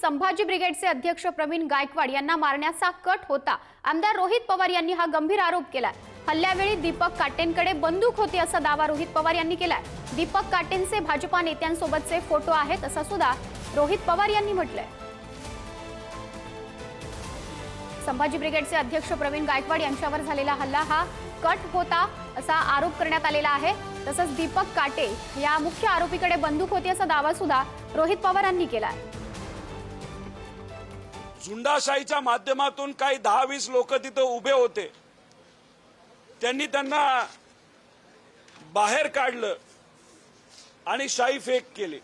संभाजी ब्रिगेडचे अध्यक्ष प्रवीण गायकवाड यांना मारण्याचा कट होता। आमदार रोहित पवार यांनी हा गंभीर आरोप केलाय। हल्ल्यावेळी दीपक काटेंकडे बंदूक होती असा दावा रोहित पवार यांनी केलाय। दीपक काटेंचे भाजपा नेत्यांसोबतचे फोटो आहेत असं सुद्धा रोहित पवार यांनी म्हटलंय। संभाजी ब्रिगेडचे अध्यक्ष प्रवीण गायकवाड यांच्यावर झालेला हल्ला हा कट होता असा आरोप करण्यात आलेला आहे। तसंच दीपक काटे या मुख्य आरोपीकडे बंदूक होती असा दावा सुद्धा रोहित पवार यांनी केलाय। झुंडाशाहीच्या माध्यमातून काही 10-20 लोक तिथे उभे होते, त्यांना बाहेर काढलं आणि शाही फेक केली।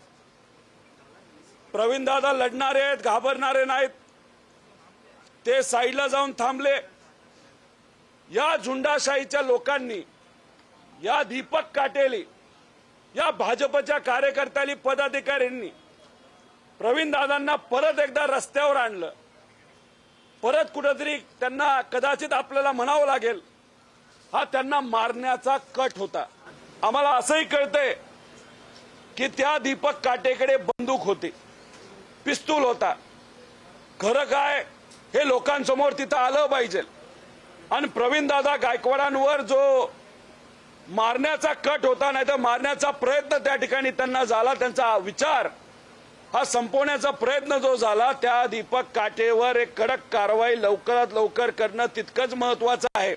प्रवीण दादा लढणारे आहेत, घाबरणारे नाहीत, ते साईडला जाऊन थांबले। या झुंडाशाहीच्या लोकांनी, या दीपक काटेली, या भाजपच्या कार्यकर्त्यांनी, पदाधिकाऱ्यांनी प्रवीण दादांना परत एकदा रस्त्यावर आणलं। परत कुठेतरी त्यांना कदाचित आपल्याला म्हणावं लागेल, हा त्यांना मारण्याचा कट होता। आम्हाला असंही कळतंय की त्या दीपक काटेकडे बंदूक होती, पिस्तूल होता। खरं काय हे लोकांसमोर तिथं आलं पाहिजे। आणि प्रवीण दादा गायकवाडांवर जो मारण्याचा कट होता, नाही तर मारण्याचा प्रयत्न त्या ठिकाणी त्यांना झाला, त्यांचा विचार हा संपवण्याचा प्रयत्न जो झाला, त्या दीपक काटेवर एक कडक कारवाई लवकरात लवकर करणं तितकंच महत्वाचं आहे।